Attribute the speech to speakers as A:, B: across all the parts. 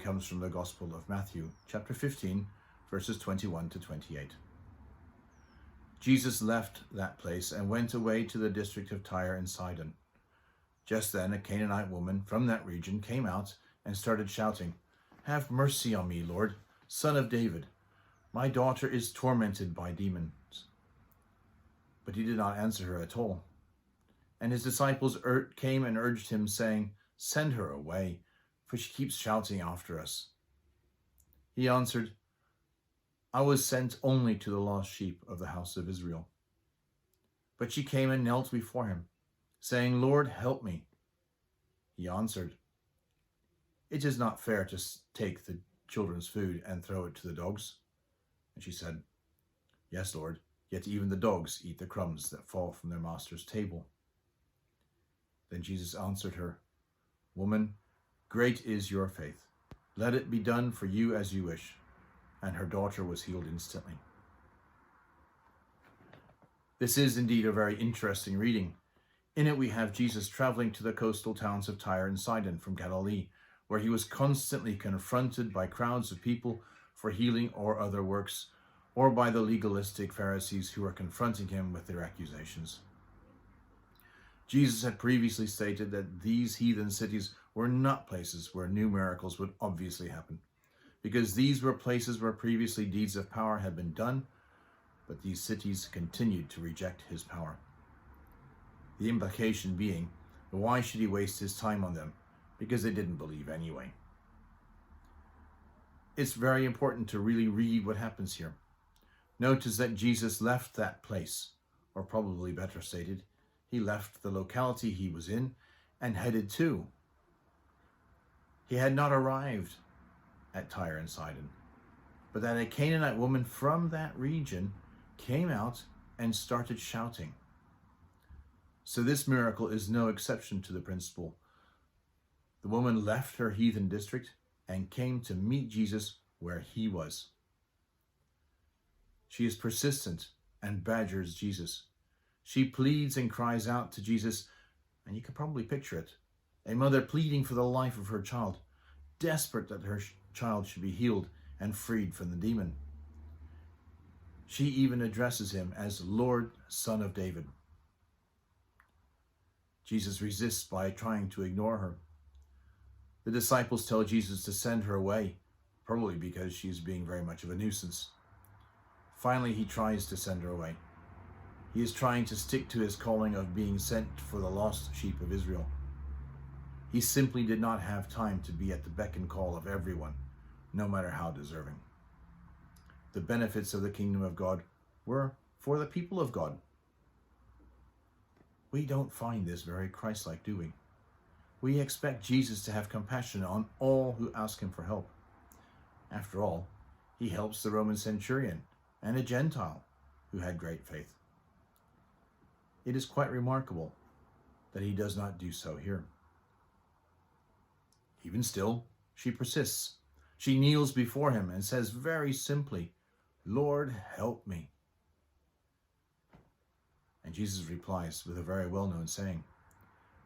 A: comes from the Gospel of Matthew, chapter 15, verses 21 to 28. Jesus left that place and went away to the district of Tyre and Sidon. Just then a Canaanite woman from that region came out and started shouting, "Have mercy on me, Lord, Son of David. My daughter is tormented by demons." But he did not answer her at all. And his disciples came and urged him, saying, "Send her away, for she keeps shouting after us." He answered, "I was sent only to the lost sheep of the house of Israel." But she came and knelt before him, saying, "Lord, help me." He answered, "It is not fair to take the children's food and throw it to the dogs." And she said, "Yes, Lord, yet even the dogs eat the crumbs that fall from their master's table." Then Jesus answered her, "Woman, great is your faith. Let it be done for you as you wish." And her daughter was healed instantly. This is indeed a very interesting reading. In it we have Jesus traveling to the coastal towns of Tyre and Sidon from Galilee, where he was constantly confronted by crowds of people for healing or other works, or by the legalistic Pharisees who were confronting him with their accusations. Jesus had previously stated that these heathen cities were not places where new miracles would obviously happen, because these were places where previously deeds of power had been done, but these cities continued to reject his power. The implication being, why should he waste his time on them? Because they didn't believe anyway. It's very important to really read what happens here. Notice that Jesus left that place, or probably better stated, he left the locality he was in and headed to. He had not arrived at Tyre and Sidon, but that a Canaanite woman from that region came out and started shouting. So this miracle is no exception to the principle. The woman left her heathen district and came to meet Jesus where he was. She is persistent and badgers Jesus. She pleads and cries out to Jesus, and you can probably picture it. A mother pleading for the life of her child, desperate that her child should be healed and freed from the demon. She even addresses him as Lord, Son of David. Jesus resists by trying to ignore her. The disciples tell Jesus to send her away, probably because she is being very much of a nuisance. Finally, he tries to send her away. He is trying to stick to his calling of being sent for the lost sheep of Israel. He simply did not have time to be at the beck and call of everyone, no matter how deserving. The benefits of the kingdom of God were for the people of God. We don't find this very Christ-like, do we? We expect Jesus to have compassion on all who ask him for help. After all, he helps the Roman centurion and a Gentile who had great faith. It is quite remarkable that he does not do so here. Even still, she persists. She kneels before him and says very simply, "Lord, help me." And Jesus replies with a very well-known saying,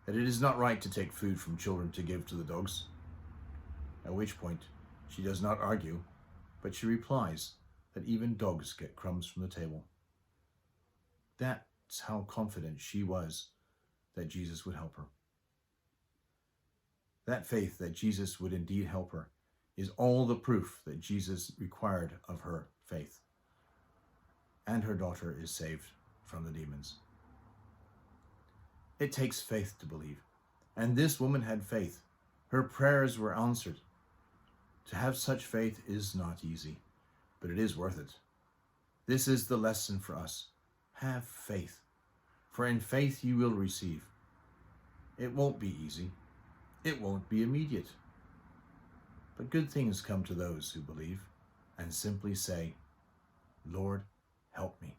A: that it is not right to take food from children to give to the dogs. At which point, she does not argue, but she replies that even dogs get crumbs from the table. That's how confident she was that Jesus would help her. That faith that Jesus would indeed help her is all the proof that Jesus required of her faith. And her daughter is saved from the demons. It takes faith to believe. And this woman had faith. Her prayers were answered. To have such faith is not easy, but it is worth it. This is the lesson for us. Have faith, for in faith you will receive. It won't be easy. It won't be immediate. But good things come to those who believe and simply say, "Lord, help me."